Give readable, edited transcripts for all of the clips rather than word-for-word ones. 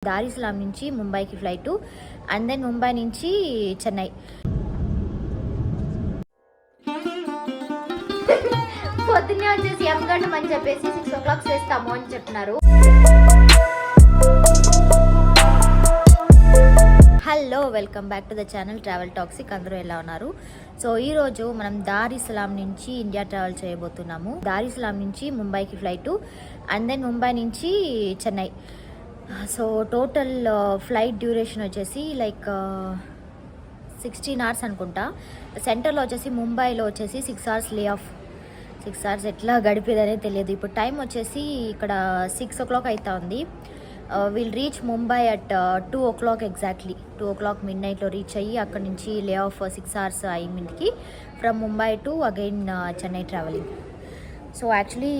దారిస్లాం నుంచి ముంబైకి flight and then Mumbai నుంచి చెన్నై. పొద్దున్నే వచ్చేసి ఎంగండం అని చెప్పేసి 6 o'clock చేస్తాము అని చెప్తున్నారు. Hello, welcome back to the channel travel toxic. అందరూ ఎలా ఉన్నారు? సో ఈరోజు మనం దారిస్లాం నుంచి ఇండియా ట్రావెల్ చేయబోతున్నాము. దారిస్లాం నుంచి ముంబైకి ఫ్లైట్ అండ్ దెన్ ముంబై నుంచి Chennai. So total flight duration వచ్చేసి లైక్ 16 hours అనుకుంటా. సెంటర్లో వచ్చేసి ముంబైలో వచ్చేసి 6 hours లే ఆఫ్. 6 hours ఎట్లా గడిపేదనే తెలియదు. ఇప్పుడు టైం వచ్చేసి ఇక్కడ 6 o'clock అవుతా ఉంది. Will reach Mumbai at 2 o'clock exactly. 2 o'clock mid నైట్లో రీచ్ అయ్యి అక్కడ నుంచి లే ఆఫ్ 6 hours అయ్యిందికి from Mumbai to again Chennai travelling. So actually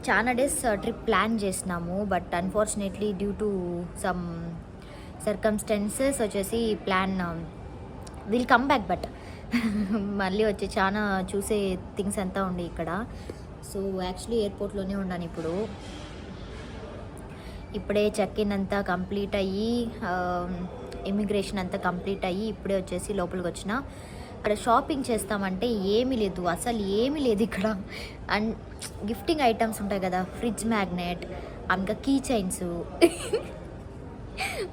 చాలా డేస్ ట్రిప్ ప్లాన్ చేసినాము, but unfortunately due to some circumstances వచ్చేసి plan will come back. But మళ్ళీ వచ్చి చాలా చూసే థింగ్స్ అంతా ఉండే ఇక్కడ. సో యాక్చువల్లీ ఎయిర్పోర్ట్లోనే ఉన్నాను ఇప్పుడు. ఇప్పుడే చెక్ ఇన్ అంతా కంప్లీట్ అయ్యి ఇమిగ్రేషన్ అంతా కంప్లీట్ అయ్యి ఇప్పుడే వచ్చేసి లోపలికి వచ్చిన. అక్కడ షాపింగ్ చేస్తామంటే ఏమీ లేదు, అసలు ఏమీ లేదు ఇక్కడ. అండ్ గిఫ్టింగ్ ఐటమ్స్ ఉంటాయి కదా, ఫ్రిడ్జ్ మ్యాగ్నెట్, ఇంకా కీ చైన్స్.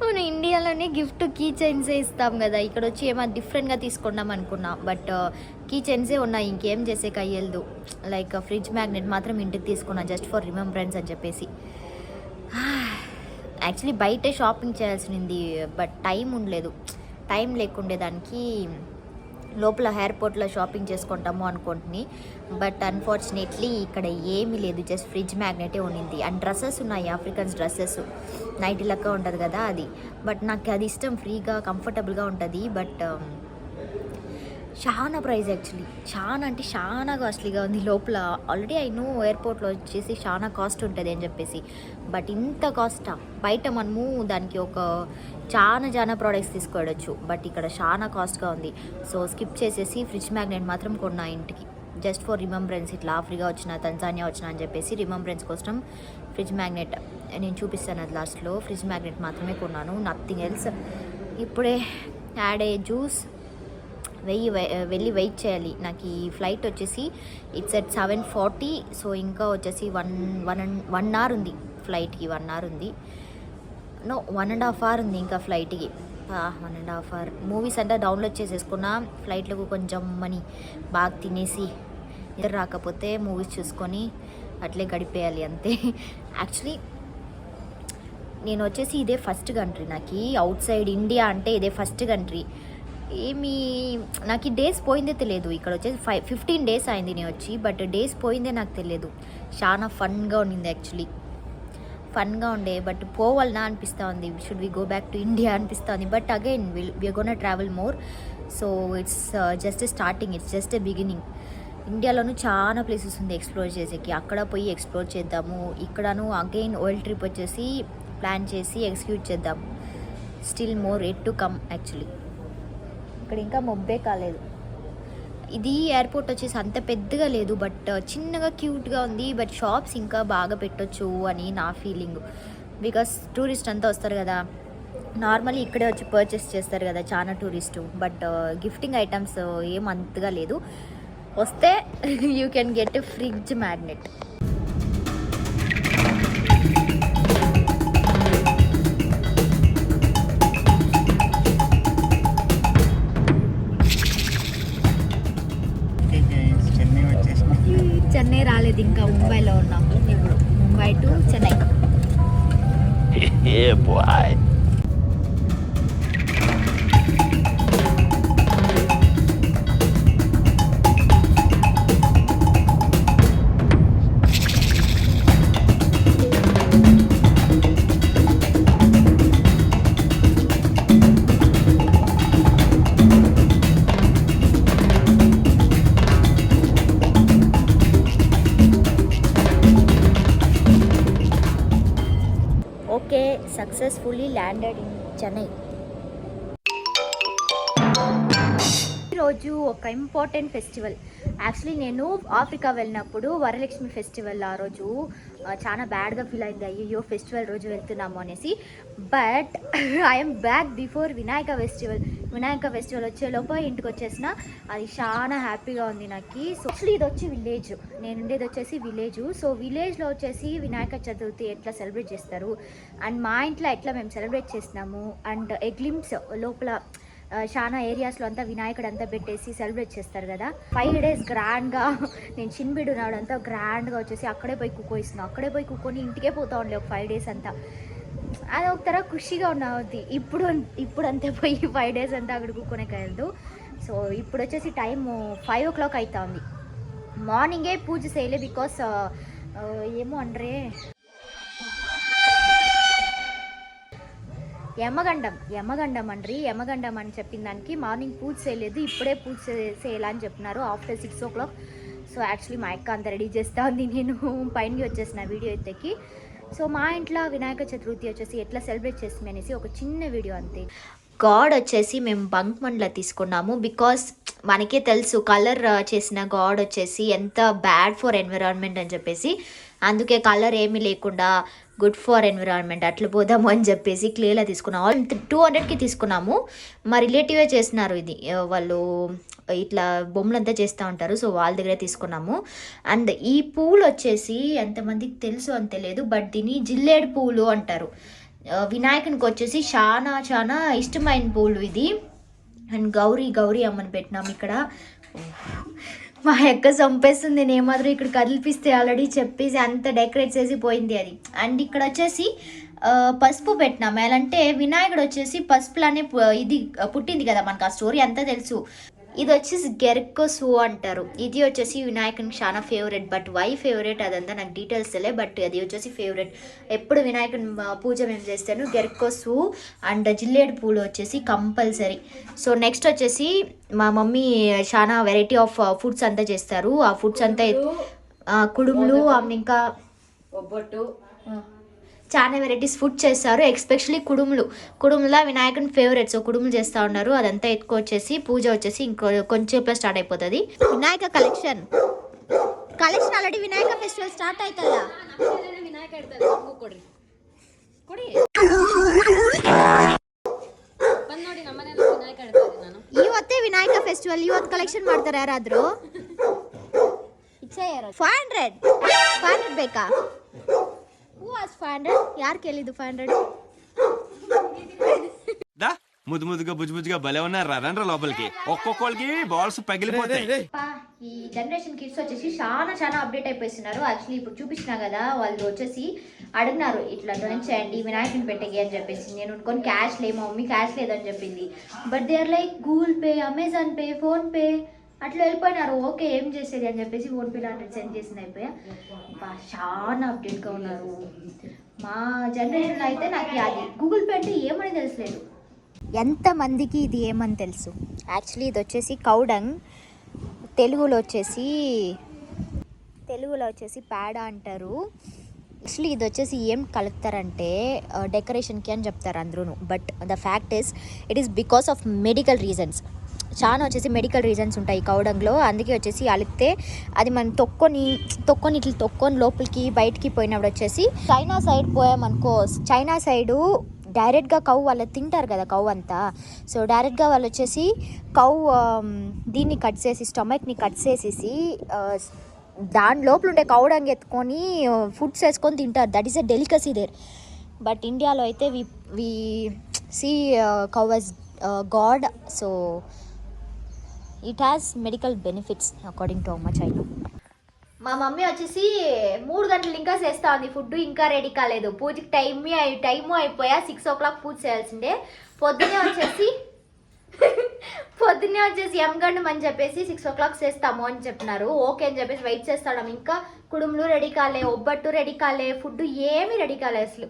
మన ఇండియాలోనే గిఫ్ట్ కీ చైన్సే ఇస్తాం కదా, ఇక్కడ వచ్చి ఏమో డిఫరెంట్గా తీసుకున్నాం అనుకున్నా. బట్ కీ చైన్సే ఉన్నాయి, ఇంకేం చేసే కయ్యలేదు. లైక్ ఫ్రిడ్జ్ మ్యాగ్నెట్ మాత్రం ఇంటికి తీసుకున్నా జస్ట్ ఫర్ రిమెంబరెన్స్ అని చెప్పేసి. యాక్చువల్లీ బయటే షాపింగ్ చేయాల్సింది, బట్ టైం ఉండలేదు. టైం లేకుండే దానికి లోపల ఎయిర్పోర్ట్లో షాపింగ్ చేసుకుంటాము అనుకుంటుని. బట్ అన్ఫార్చునేట్లీ ఇక్కడ ఏమీ లేదు, జస్ట్ ఫ్రిడ్జ్ మ్యాగ్నెటే ఉన్నింది. అండ్ డ్రెస్సెస్ ఉన్నాయి, ఆఫ్రికన్స్ డ్రెస్సెస్, నైటీ లెక్క ఉంటుంది కదా అది. బట్ నాకు అది ఇష్టం, ఫ్రీగా కంఫర్టబుల్గా ఉంటుంది. బట్ చాలా ప్రైస్ యాక్చువల్లీ, చాలా అంటే చాలా కాస్ట్లీగా ఉంది లోపల. ఆల్రెడీ నో ఎయిర్పోర్ట్లో వచ్చేసి చాలా కాస్ట్ ఉంటుంది అని చెప్పేసి, బట్ ఇంత కాస్టా? బయట మనము దానికి ఒక చాలా ప్రోడక్ట్స్ తీసుకోవచ్చు, బట్ ఇక్కడ చాలా కాస్ట్గా ఉంది. సో స్కిప్ చేసేసి ఫ్రిడ్జ్ మ్యాగ్నెట్ మాత్రం కొన్నా ఇంటికి, జస్ట్ ఫర్ రిమెంబరెన్స్. ఇట్లా ఆఫ్రికా వచ్చిన, తంజానియా వచ్చిన అని చెప్పేసి రిమెంబరెన్స్ కోసం ఫ్రిడ్జ్ మ్యాగ్నెట్ నేను చూపిస్తాను అది లాస్ట్లో. ఫ్రిడ్జ్ మ్యాగ్నెట్ మాత్రమే కొన్నాను, నథింగ్ ఎల్స్. ఇప్పుడే యాడ్ అయ్యే జ్యూస్ వెళ్ళి వెయిట్ చేయాలి. నాకు ఈ ఫ్లైట్ వచ్చేసి ఇట్స్ ఎట్ 7:40. సో ఇంకా వచ్చేసి 1 hour ఉంది ఫ్లైట్కి. 1 hour ఉంది, నో 1.5 hour ఉంది ఇంకా ఫ్లైట్కి. 1.5 hour. మూవీస్ అంతా డౌన్లోడ్ చేసేసుకున్నా, ఫ్లైట్లకు కొంచెం మనీ బాగా తినేసి నిద్ర రాకపోతే మూవీస్ చూసుకొని అట్లే గడిపేయాలి అంతే. యాక్చువల్లీ నేను వచ్చేసి ఇదే ఫస్ట్ కంట్రీ నాకు అవుట్ సైడ్ ఇండియా అంటే ఇదే ఫస్ట్ కంట్రీ. నాకు ఈ డేస్ పోయిందే తెలియదు. ఇక్కడ వచ్చేసి 15 days అయింది నేను వచ్చి, బట్ డేస్ పోయిందే నాకు తెలియదు. చాలా ఫన్గా ఉండింది యాక్చువల్లీ, ఫన్గా ఉండే. బట్ పోవాలనా అనిపిస్తూ ఉంది, should we go back to India అనిపిస్తూ ఉంది. But again we're gonna travel more. So it's just starting, it's just a beginning. ఇండియాలోనూ చాలా ప్లేసెస్ ఉంది ఎక్స్ప్లోర్ చేసేకి, అక్కడ పోయి ఎక్స్ప్లోర్ చేద్దాము. ఇక్కడను అగైన్ వరల్డ్ ట్రిప్ వచ్చేసి ప్లాన్ చేసి ఎగ్జిక్యూట్ చేద్దాము. Still more yet to come actually. ఇక్కడ ఇంకా మొబ్బే కాలేదు. ఇది ఎయిర్పోర్ట్ వచ్చేసి అంత పెద్దగా లేదు, బట్ చిన్నగా క్యూట్గా ఉంది. బట్ షాప్స్ ఇంకా బాగా పెట్టొచ్చు అని నా ఫీలింగ్. బికాస్ టూరిస్ట్ అంతా వస్తారు కదా, నార్మల్లీ ఇక్కడే వచ్చి పర్చేస్ చేస్తారు కదా చాలా టూరిస్టు. బట్ గిఫ్టింగ్ ఐటమ్స్ ఏం అంతగా లేదు. వస్తే you can get a fridge magnet. Chennai రాలేదు ఇంకా, ముంబైలో ఉన్నాం ఇప్పుడు. Mumbai to Chennai. Successfully landed in Chennai. ఈరోజు ఒక ఇంపార్టెంట్ ఫెస్టివల్. యాక్చువల్లీ నేను ఆఫ్రికా వెళ్ళినప్పుడు వరలక్ష్మి ఫెస్టివల్ ఆ రోజు చాలా బ్యాడ్గా ఫీల్ అయింది, అయ్యో ఫెస్టివల్ రోజు వెళ్తున్నాము అనేసి. But I'm back before Vinayaka festival వచ్చేలోపు ఇంటికి వచ్చేసిన. అది చాలా హ్యాపీగా ఉంది నాకు. సో యాక్చువల్లీ ఇది వచ్చి విలేజ్, నేను ఉండేది వచ్చేసి విలేజ్. సో విలేజ్లో వచ్చేసి వినాయక చతుర్థి ఎట్లా సెలబ్రేట్ చేస్తారు అండ్ మా ఇంట్లో ఎట్లా మేము సెలబ్రేట్ చేస్తున్నాము అండ్ ఎగ్లిమ్స్ లోపల చాలా ఏరియాస్లో అంతా వినాయకుడు అంతా పెట్టేసి సెలబ్రేట్ చేస్తారు కదా. 5 days గ్రాండ్గా నేను చిన్బిడు నాడు అంతా గ్రాండ్గా వచ్చేసి అక్కడే పోయి కుక్కోయిస్తున్నాను. అక్కడే పోయి కుక్కొని ఇంటికే పోతా ఉండలే ఒక 5 days అంతా. అది ఒక తర ఖుషిగా ఉన్నది. ఇప్పుడు అంతే పోయి 5 days అంతా అక్కడ కుక్కొనే కలదు. సో ఇప్పుడు వచ్చేసి టైము 5 o'clock అవుతా ఉంది. మార్నింగే పూజ చేయలే బికాస్ ఏమో అండ్రే యమగండం అని చెప్పిన దానికి మార్నింగ్ పూజ చేయలేదు, ఇప్పుడే పూజ చేయాలని చెప్పినారు ఆఫ్టర్ 6 o'clock. సో యాక్చువల్లీ మా అక్క అంతా రెడీ చేస్తూ ఉంది, నేను పైనకి వచ్చేసిన వీడియో ఎత్తకి. సో మా ఇంట్లో వినాయక చతుర్థి వచ్చేసి ఎట్లా సెలబ్రేట్ చేస్తాం అనేసి ఒక చిన్న వీడియో అంతే. గాడ్ వచ్చేసి మేము బంక్ మండ్లో తీసుకున్నాము బికాస్ మనకే తెలుసు కలర్ చేసిన గాడ్ వచ్చేసి ఎంత బ్యాడ్ ఫర్ ఎన్విరాన్మెంట్ అని చెప్పేసి, అందుకే కలర్ ఏమీ లేకుండా గుడ్ ఫర్ ఎన్విరాన్మెంట్ అట్లా పోదాము అని చెప్పేసి క్లేలా తీసుకున్నాము. 200కి తీసుకున్నాము. మా రిలేటివే చేస్తున్నారు ఇది, వాళ్ళు ఇట్లా బొమ్మలంతా చేస్తూ ఉంటారు. సో వాళ్ళ దగ్గరే తీసుకున్నాము. అండ్ ఈ పూలు వచ్చేసి ఎంతమందికి తెలుసు అని తెలియదు, బట్ దీన్ని జిల్లేడు పూలు అంటారు. వినాయకునికి వచ్చేసి చాలా ఇష్టమైన పూలు ఇది. అండ్ గౌరీ అమ్మని పెట్టినాము ఇక్కడ. మా అక్క చంపేస్తుంది, నేను ఏమాత్రం ఇక్కడ కదిలిపిస్తే ఆల్రెడీ చెప్పేసి అంత డెకరేట్ చేసి పోయింది అది. అండ్ ఇక్కడ వచ్చేసి పసుపు పెట్టినాము. ఎలా అంటే వినాయకుడు వచ్చేసి పసుపులానే ఇది పుట్టింది కదా, మనకు ఆ స్టోరీ అంతా తెలుసు. ఇది వచ్చేసి గెర్కోసు అంటారు. ఇది వచ్చేసి వినాయకునికి చాలా ఫేవరెట్, బట్ వై ఫేవరెట్ అదంతా నాకు డీటెయిల్స్ తెలియదు, బట్ అది వచ్చేసి ఫేవరెట్. ఎప్పుడు వినాయకుని పూజ మేము చేస్తాను గెర్కోసు అండ్ జిల్లేడు పూలు వచ్చేసి కంపల్సరీ. సో నెక్స్ట్ వచ్చేసి మా మమ్మీ చాలా వెరైటీ ఆఫ్ ఫుడ్స్ అంతా చేస్తారు. ఆ ఫుడ్స్ అంతా కుడుములు ఇంకా ఒబ్బట్టు చాలా వెరైటీస్ ఫుడ్ చేస్తారు. ఎస్పెషలీ కుడుములా వినాయకుని ఫేవరెట్. సో కుడుములు చేస్తూ ఉన్నారు. అదంతా ఎత్తుకొచ్చేసి పూజ వచ్చేసి కొంచెంసేపు స్టార్ట్ అయిపోతుంది. Vinayaka collection already Vinayaka festival start అవుతుందా? ಇವತ್ತೇ ವಿನಾಯಕ ಫೆಸ್ಟಿವಲ್, ಇವತ್ತು ಕಲೆಕ್ಷನ್ ಮಾಡ್ತಾರೆ ಯಾರಾದ್ರೂ? 500 ಬೇಕಾ? ಯಾರು ಕೇಳಿದ್ದು 500? ముద్దుగా బుజ్జుగా భలే ఉన్నారు. రండ్రా లోపలికి, ఒక్కొక్కరికి బాల్స్ పగిలిపోతాయి. ఈ జనరేషన్ కిడ్స్ వచ్చేసి చాలా అప్డేట్ అయిపోతున్నారు. యాక్చువల్లీ ఇప్పుడు చూపించినా కదా, వాళ్ళు వచ్చేసి అడిగినారు ఇట్లా డొనేట్ చేయండి వినాయకుని పెట్టకి అని చెప్పేసి. నేను కొన్ని క్యాష్ లేదు, మా మమ్మీ క్యాష్ లేదని చెప్పింది. But they are like Google Pay, Amazon Pay, PhonePe అట్లా వెళ్ళిపోయినారు. ఓకే ఏం చేసేది అని చెప్పేసి ఫోన్పేలో 100 సెండ్ చేసింది అయిపోయా. చాలా అప్డేట్గా ఉన్నారు. మా జనరేషన్లో అయితే నాకు అది గూగుల్ పే అంటే ఏమని తెలుసులేదు. ఎంతమందికి ఇది ఏమని తెలుసు? యాక్చువల్లీ ఇది వచ్చేసి కౌడంగ్, తెలుగులో వచ్చేసి పేడ అంటారు. యాక్చువల్లీ ఇది వచ్చేసి ఏం కలుపుతారంటే డెకరేషన్కి అని చెప్తారు అందరూ. But the fact is it is because of medical reasons. చాలా వచ్చేసి మెడికల్ రీజన్స్ ఉంటాయి కౌడంగ్లో. అందుకే వచ్చేసి అలిపితే అది మనం తొక్కొని లోపలికి బయటికి పోయినప్పుడు వచ్చేసి చైనా సైడ్ పోయామనుకో, చైనా సైడు డైరెక్ట్గా కౌ వాళ్ళు తింటారు కదా కౌ అంతా. సో డైరెక్ట్గా వాళ్ళు వచ్చేసి కౌ దీన్ని కట్ చేసి స్టమక్ని కట్ చేసేసి దాని లోపల ఉండే కౌడంగ్ ఎత్తుకొని ఫుడ్స్ వేసుకొని తింటారు. That is a delicacy there. But ఇండియాలో అయితే we see cow as god. So it has medical benefits according to how much I know. మా మమ్మీ వచ్చేసి 3 గంటలు ఇంకా చేస్తూ ఉంది. ఫుడ్ ఇంకా రెడీ కాలేదు. పూజకి టైము అయిపోయా. 6 o'clock పూజ చేయాల్సిందే. పొద్దున్నే వచ్చేసి ఎంగండం అని చెప్పేసి 6 o'clock చేస్తాము అని చెప్పినారు. ఓకే అని చెప్పేసి వెయిట్ చేస్తాం. ఇంకా కుడుములు రెడీ కాలే, ఒబ్బట్టు రెడీ కాలే, ఫుడ్ ఏమీ రెడీ కాలే అసలు.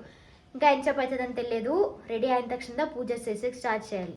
ఇంకా ఎంతసేపు అవుతుందని తెలియదు. రెడీ అయిన తక్షణ పూజ చేసి స్టార్ట్ చేయాలి.